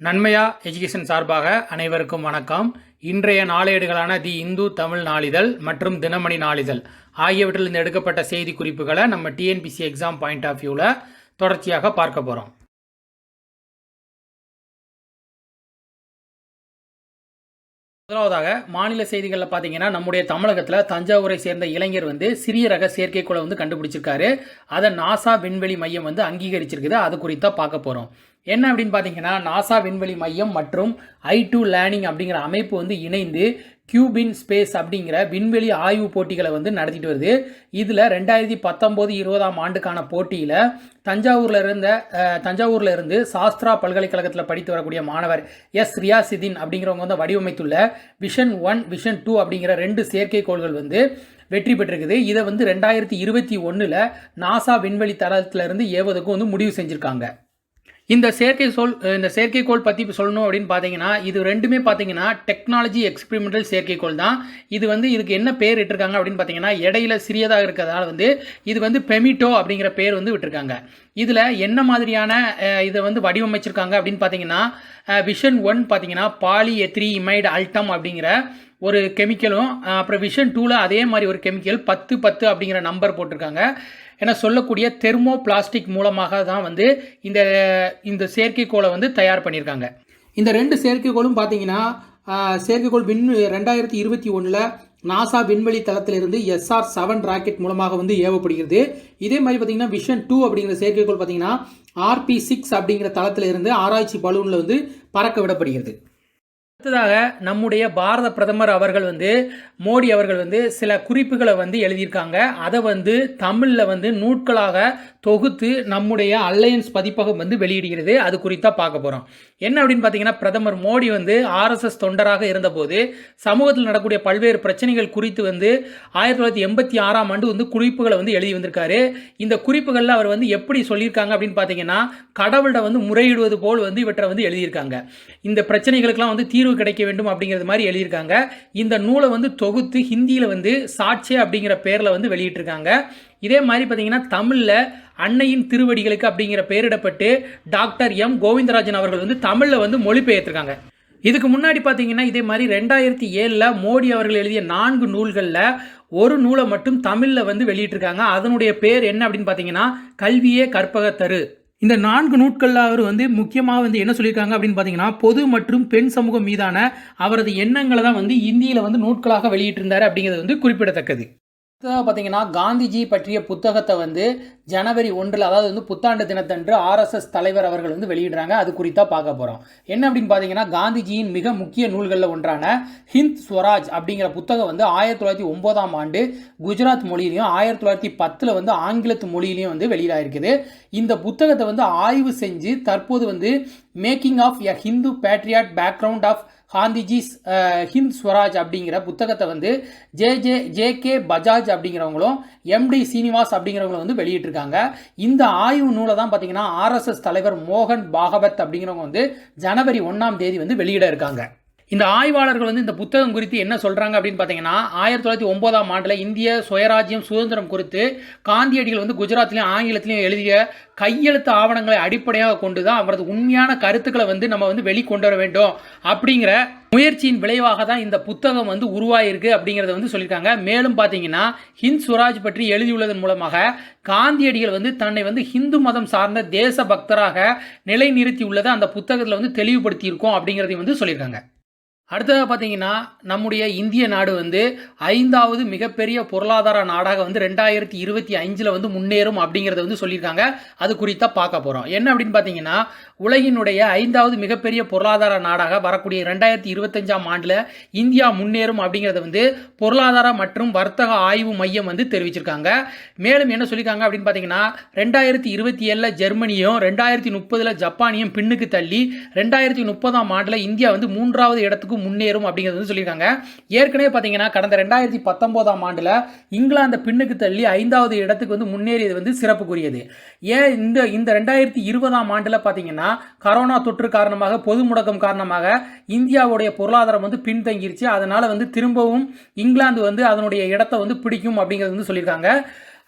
நன்மையா எஜுகேஷன் சார்பாக அனைவருக்கும் வணக்கம். இன்றைய நாளேடுகளான தி இந்து தமிழ் நாளிதழ் மற்றும் தினமணி நாளிதழ் ஆகியவற்றிலிருந்து எடுக்கப்பட்ட செய்தி குறிப்புகளை நம்ம டிஎன்பிசி எக்ஸாம் பாயிண்ட் ஆஃப் வியூவில் தொடர்ச்சியாக பார்க்க போகிறோம். முதலாவதாக மாநில செய்திகளில் பார்த்தீங்கன்னா நம்முடைய தமிழகத்தில் தஞ்சாவூரை சேர்ந்த இளைஞர் சிறிய ரக செயற்கைக்கோளை கண்டுபிடிச்சிருக்காரு. அதை நாசா விண்வெளி மையம் அங்கீகரிச்சிருக்குது. அது குறித்தா பார்க்க போகிறோம். என்ன அப்படின்னு பார்த்தீங்கன்னா நாசா விண்வெளி மையம் மற்றும் I2 லேர்னிங் அப்படிங்கிற அமைப்பு இணைந்து கியூபின் ஸ்பேஸ் அப்படிங்கிற விண்வெளி ஆய்வு போட்டிகளை நடத்திட்டு வருது. இதில் 2019-20 ஆண்டுக்கான போட்டியில் தஞ்சாவூரில் இருந்து சாஸ்திரா பல்கலைக்கழகத்தில் படித்து வரக்கூடிய மாணவர் எஸ் ரியாசிதீன் அப்படிங்கிறவங்க வடிவமைத்துள்ள விஷன் 1 விஷன் 2 அப்படிங்கிற 2 செயற்கைக்கோள்கள் வெற்றி பெற்றிருக்குது. இதை 2021 நாசா விண்வெளி தளத்திலிருந்து ஏவதுக்கு முடிவு செஞ்சுருக்காங்க. இந்த செயற்கைக்கோள் பற்றி சொல்லணும் அப்படின்னு பார்த்தீங்கன்னா இது ரெண்டுமே பார்த்தீங்கன்னா டெக்னாலஜி எக்ஸ்பெரிமெண்டல் செயற்கைக்கோள் தான். இது இதுக்கு என்ன பேர் இட்டிருக்காங்க அப்படின்னு பார்த்தீங்கன்னா இடையில சிறியதாக இருக்கிறதால இது பெமிட்டோ அப்படிங்கிற பேர் விட்டுருக்காங்க. இதில் என்ன மாதிரியான இதை வடிவமைச்சிருக்காங்க அப்படின்னு பார்த்தீங்கன்னா விஷன் 1 பார்த்தீங்கன்னா பாலிஎத்ரிஇமைடு அல்டம் அப்படிங்கிற ஒரு கெமிக்கலும், அப்புறம் விஷன் 2ல் அதே மாதிரி ஒரு கெமிக்கல் 1010 அப்படிங்கிற நம்பர் போட்டிருக்காங்க. என சொல்லக்கூடிய தெர்மோ பிளாஸ்டிக் மூலமாக தான் இந்த செயற்கைக்கோளை தயார் பண்ணியிருக்காங்க. இந்த 2 செயற்கைக்கோளும் பார்த்தீங்கன்னா செயற்கைக்கோள் 2021 நாசா விண்வெளி தளத்திலிருந்து SR-7 ராக்கெட் மூலமாக ஏவப்படுகிறது. இதே மாதிரி பார்த்தீங்கன்னா விஷன் 2 அப்படிங்கிற செயற்கைக்கோள் பார்த்தீங்கன்னா RP-6 அப்படிங்கிற தளத்திலிருந்து ஆராய்ச்சி பலூனில் பறக்க விடப்படுகிறது. அடுத்ததாக நம்முடைய பாரத பிரதமர் அவர்கள் மோடி அவர்கள் சில குறிப்புகளை எழுதியிருக்காங்க. அதை தமிழில் நூட்களாக தொகுத்து நம்முடைய அலையன்ஸ் பதிப்பகம் வெளியிடுகிறது. அது குறித்தா பார்க்க போகிறோம். என்ன அப்படின்னு பார்த்தீங்கன்னா பிரதமர் மோடி RSS தொண்டராக இருந்தபோது சமூகத்தில் நடக்கக்கூடிய பல்வேறு பிரச்சனைகள் குறித்து 1986 ஆண்டு குறிப்புகளை எழுதி வந்திருக்காரு. இந்த குறிப்புகளில் அவர் எப்படி சொல்லியிருக்காங்க அப்படின்னு பார்த்தீங்கன்னா கடவுளை முறையிடுவது போல் இவற்றை எழுதியிருக்காங்க. இந்த பிரச்சனைகளுக்கெல்லாம் தீர்வு கிடைக்க வேண்டும் அப்படிங்கிறது மாதிரி எழுதியிருக்காங்க. இந்த நூலை தொகுத்து ஹிந்தியில் சாட்சே அப்படிங்கிற பேரில் வெளியிட்டிருக்காங்க. இதே மாதிரி பார்த்தீங்கன்னா தமிழில் அன்னையின் திருவடிகளுக்கு அப்படிங்கிற பெயரிடப்பட்டு டாக்டர் எம் கோவிந்தராஜன் அவர்கள் தமிழில் மொழிபெயர்த்திருக்காங்க. இதுக்கு முன்னாடி பார்த்தீங்கன்னா இதே மாதிரி 2007 மோடி அவர்கள் எழுதிய 4 நூல்களில் ஒரு நூலை மட்டும் தமிழில் வெளியிட்டிருக்காங்க. அதனுடைய பேர் என்ன அப்படின்னு பார்த்தீங்கன்னா கல்வியே கற்பகத்தரு. இந்த 4 நூட்களில் அவர் முக்கியமாக என்ன சொல்லியிருக்காங்க அப்படின்னு பார்த்தீங்கன்னா பொது மற்றும் பெண் சமூகம் மீதான அவரது எண்ணங்களை தான் இந்தியில் நூட்களாக வெளியிட்டிருந்தார் அப்படிங்கிறது குறிப்பிடத்தக்கது. பார்த்தீங்கன்னா காந்திஜி பற்றிய புத்தகத்தை ஜனவரி 1 அதாவது புத்தாண்டு தினத்தன்று RSS தலைவர் அவர்கள் வெளியிடுறாங்க. அது குறித்தா பார்க்க போகிறோம். என்ன அப்படின்னு பார்த்தீங்கன்னா காந்திஜியின் மிக முக்கிய நூல்களில் ஒன்றான ஹிந்த் ஸ்வராஜ் அப்படிங்கிற புத்தகம் 1909 ஆண்டு குஜராத் மொழியிலையும் 1910 ஆங்கிலத்து மொழியிலையும் வெளியிடாயிருக்குது. இந்த புத்தகத்தை ஆய்வு செஞ்சு தற்போது making of a Hindu patriot background of Gandhiji's Hind Swaraj அப்படிங்கிற புத்தகத்தை ஜே.கே. பஜாஜ் அப்படிங்கிறவங்களும் MD சீனிவாஸ் அப்படிங்கிறவங்களும் வெளியிட்டிருக்காங்க. இந்த ஆய்வு நூலை தான் பார்த்தீங்கன்னா RSS தலைவர் மோகன் பாகவத் அப்படிங்கிறவங்க ஜனவரி 1ஆம் தேதி வெளியிட இருக்காங்க. இந்த ஆய்வாளர்கள் இந்த புத்தகம் குறித்து என்ன சொல்கிறாங்க அப்படின்னு பார்த்தீங்கன்னா 1909 ஆண்டில் இந்திய சுயராஜ்யம் சுதந்திரம் குறித்து காந்தியடிகள் குஜராத்லையும் ஆங்கிலத்திலையும் எழுதிய கையெழுத்து ஆவணங்களை அடிப்படையாக கொண்டு தான் அவரது உண்மையான கருத்துக்களை நம்ம வெளிக்கொண்டு வர வேண்டும் அப்படிங்கிற முயற்சியின் விளைவாக தான் இந்த புத்தகம் உருவாயிருக்கு அப்படிங்கிறத சொல்லியிருக்காங்க. மேலும் பார்த்தீங்கன்னா ஹிந்த் ஸ்வராஜ் பற்றி எழுதியுள்ளதன் மூலமாக காந்தியடிகள் தன்னை ஹிந்து மதம் சார்ந்த தேச பக்தராக நிலைநிறுத்தியுள்ளதை அந்த புத்தகத்தில் தெளிவுபடுத்தி இருக்கோம் அப்படிங்கிறதையும் சொல்லியிருக்காங்க. அடுத்ததாக பார்த்தீங்கன்னா நம்முடைய இந்திய நாடு 5வது மிகப்பெரிய பொருளாதார நாடாக 2025 முன்னேறும் அப்படிங்கிறத சொல்லியிருக்காங்க. அது குறித்தா பார்க்க போகிறோம். என்ன அப்படின்னு பார்த்தீங்கன்னா உலகினுடைய 5வது மிகப்பெரிய பொருளாதார நாடாக வரக்கூடிய 2025 ஆண்டில் இந்தியா முன்னேறும் அப்படிங்கிறத பொருளாதார மற்றும் வர்த்தக ஆய்வு மையம் தெரிவிச்சிருக்காங்க. மேலும் என்ன சொல்லியிருக்காங்க அப்படின்னு பார்த்தீங்கன்னா 2027 ஜெர்மனியும் 2030 ஜப்பானியும் பின்னுக்கு தள்ளி 2030 ஆண்டில் இந்தியா 3வது இடத்துக்கு முன்னேறும் அப்படிங்கிறது சொல்லியிருக்காங்க. ஏற்கனவே பார்த்தீங்கன்னா கடந்த 2019 ஆண்டில் இங்கிலாந்து பின்னுக்கு தள்ளி 5வது இடத்துக்கு முன்னேறியது சிறப்புக்குரியது. ஏன் இந்த 2020 ஆண்டில் பார்த்தீங்கன்னா கரோனா தொற்று காரணமாக பொது முடக்கம் காரணமாக இந்தியாவுடைய பொருளாதாரம் பின்தங்கிருச்சு. அதனால திரும்பவும் இங்கிலாந்து அதனுடைய இடத்தை பிடிக்கும் அப்படிங்கிறது சொல்லியிருக்காங்க.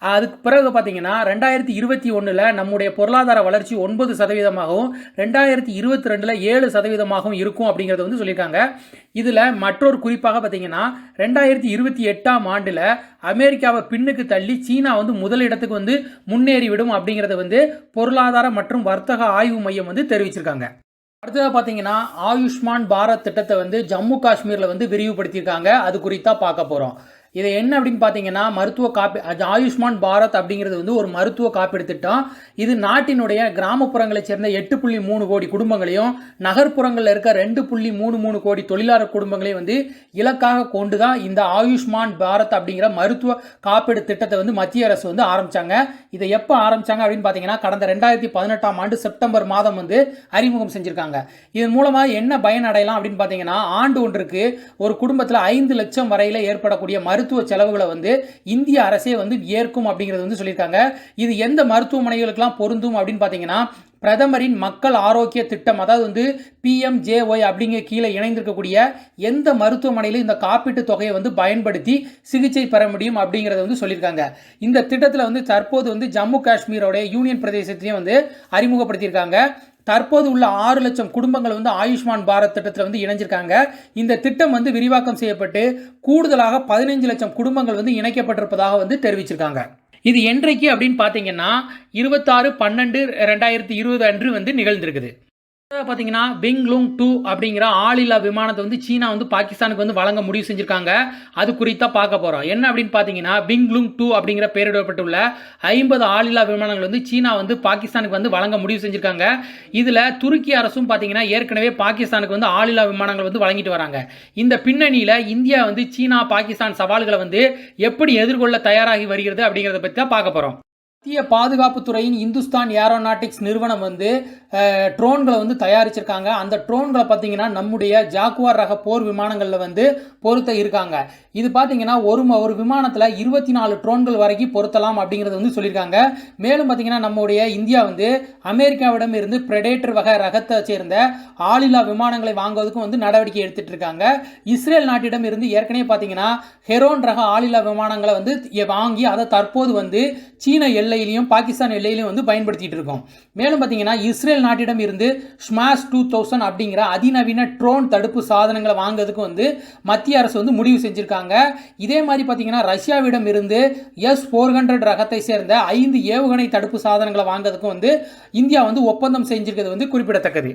அதுக்கு பிறகு பார்த்தீங்கன்னா 2021 நம்முடைய பொருளாதார வளர்ச்சி 9%ஆகவும் 2022 7%ஆகவும் இருக்கும் அப்படிங்கிறது வந்து சொல்லியிருக்காங்க. இதில் மற்றொரு குறிப்பாக பார்த்தீங்கன்னா 2028ஆம் ஆண்டில் அமெரிக்காவை பின்னுக்கு தள்ளி சீனா வந்து முதலிடத்துக்கு வந்து முன்னேறிவிடும் அப்படிங்கிறத வந்து பொருளாதார மற்றும் வர்த்தக ஆய்வு மையம் வந்து தெரிவிச்சிருக்காங்க. அடுத்ததாக பார்த்தீங்கன்னா ஆயுஷ்மான் பாரத் திட்டத்தை வந்து ஜம்மு காஷ்மீரில் வந்து விரிவுபடுத்தியிருக்காங்க. அது குறித்தா பார்க்க போகிறோம். இது என்ன அப்படின்னு பார்த்தீங்கன்னா மருத்துவ ஆயுஷ்மான் பாரத் அப்படிங்கிறது வந்து ஒரு மருத்துவ காப்பீடு திட்டம். இது நாட்டினுடைய கிராமப்புறங்களைச் சேர்ந்த 8.3 கோடி குடும்பங்களையும் நகர்ப்புறங்களில் இருக்க 2.33 கோடி தொழிலாளர் குடும்பங்களையும் வந்து இலக்காக கொண்டு தான் இந்த ஆயுஷ்மான் பாரத் அப்படிங்கிற மருத்துவ காப்பீடு திட்டத்தை வந்து மத்திய அரசு வந்து ஆரம்பிச்சாங்க. இதை எப்போ ஆரம்பிச்சாங்க அப்படின்னு பார்த்தீங்கன்னா கடந்த 2018ஆம் ஆண்டு செப்டம்பர் மாதம் வந்து அறிமுகம் செஞ்சிருக்காங்க. இதன் மூலமாக என்ன பயன் அடையலாம் அப்படின்னு பார்த்தீங்கன்னா ஆண்டு ஒன்றுக்கு ஒரு குடும்பத்தில் 5 லட்சம் வரையில் ஏற்படக்கூடிய மருத்துவ செலவுகளை வந்து இந்திய அரசே வந்து ஏற்கும் அப்படிங்கிறது வந்து சொல்லியிருக்காங்க. இது எந்த மருத்துவமனைகளுக்கெல்லாம் பொருந்தும் அப்படின்னு பார்த்தீங்கன்னா பிரதமரின் மக்கள் ஆரோக்கிய திட்டம், அதாவது வந்து PMJY அப்படிங்கிற கீழே இணைந்திருக்கக்கூடிய எந்த மருத்துவமனையிலும் இந்த காப்பீட்டு தொகையை வந்து பயன்படுத்தி சிகிச்சை பெற முடியும் அப்படிங்கிறத வந்து சொல்லியிருக்காங்க. இந்த திட்டத்தில் வந்து தற்போது வந்து ஜம்மு காஷ்மீரோட யூனியன் பிரதேசத்தையும் வந்து அறிமுகப்படுத்தியிருக்காங்க. தற்போது உள்ள 6 லட்சம் குடும்பங்கள் வந்து ஆயுஷ்மான் பாரத் திட்டத்தில் வந்து இணைஞ்சிருக்காங்க. இந்த திட்டம் வந்து விரிவாக்கம் செய்யப்பட்டு கூடுதலாக 15 லட்சம் குடும்பங்கள் வந்து இணைக்கப்பட்டிருப்பதாக வந்து தெரிவிச்சிருக்காங்க. இது என்றைக்கு அப்படின்னு பார்த்தீங்கன்னா 26/12/2020 அன்று வந்து நிகழ்ந்திருக்குது. பார்த்தீங்கன்னா பிங்லுங் 2 அப்படிங்கிற ஆளில்லா விமானத்தை வந்து சீனா வந்து பாகிஸ்தானுக்கு வந்து வழங்க முடிவு செஞ்சிருக்காங்க. அது குறித்தா பார்க்க போறோம். என்ன அப்படின்னு பார்த்தீங்கன்னா பிங்லுங் 2 அப்படிங்கிற பெயரிடப்பட்டுள்ள 50 ஆளில்லா விமானங்கள் வந்து சீனா வந்து பாகிஸ்தானுக்கு வந்து வழங்க முடிவு செஞ்சிருக்காங்க. இதுல துருக்கி அரசும் பார்த்தீங்கன்னா ஏற்கனவே பாகிஸ்தானுக்கு வந்து ஆளில்லா விமானங்கள் வந்து வழங்கிட்டு வராங்க. இந்த பின்னணியில இந்தியா வந்து சீனா பாகிஸ்தான் சவால்களை வந்து எப்படி எதிர்கொள்ள தயாராகி வருகிறது அப்படிங்கிறத பற்றி தான் பார்க்க போறோம். மத்திய பாதுகாப்புத்துறையின் இந்துஸ்தான் ஏரோநாட்டிக்ஸ் நிறுவனம் வந்து ட்ரோன்களை வந்து தயாரிச்சிருக்காங்க. அந்த ட்ரோன்களை பார்த்தீங்கன்னா நம்முடைய ஜாக்குவார் ரக போர் விமானங்களில் வந்து பொருத்த இருக்காங்க. இது பார்த்தீங்கன்னா ஒரு விமானத்தில் 24 ட்ரோன்கள் வரைக்கும் பொருத்தலாம் அப்படிங்கிறது வந்து சொல்லியிருக்காங்க. மேலும் பார்த்தீங்கன்னா நம்முடைய இந்தியா வந்து அமெரிக்காவிடம் இருந்து பிரெடேட்டர் வகை ரகத்தை சேர்ந்த ஆளில்லா விமானங்களை வாங்குவதற்கும் வந்து நடவடிக்கை எடுத்துட்டு இருக்காங்க. இஸ்ரேல் நாட்டிடம் இருந்து ஏற்கனவே பார்த்தீங்கன்னா ஹெரோன் ரக ஆளில்லா விமானங்களை வந்து வாங்கி அதை தற்போது வந்து சீன எல்லையிலையும் பாகிஸ்தான் எல்லையிலையும் வந்து பயன்படுத்திட்டு இருக்கோம். மேலும் பார்த்தீங்கன்னா இஸ்ரேல் நாட்டிடம் இருந்து ஸ்மாஷ் 2000 அப்படிங்கிற அதிநவீன ட்ரோன் தடுப்பு சாதனங்களை வாங்குறதுக்கு வந்து மத்திய அரசு வந்து முடிவு செஞ்சிருக்காங்க. இதே மாதிரி பார்த்தீங்கன்னா ரஷ்யாவிடம் இருந்து S-400 ரகத்தை சேர்ந்த 5 ஏவுகணை தடுப்பு சாதனங்களை வாங்குறதுக்கு வந்து இந்தியா வந்து ஒப்பந்தம் செஞ்சிருக்கிறது வந்து குறிப்பிடத்தக்கது.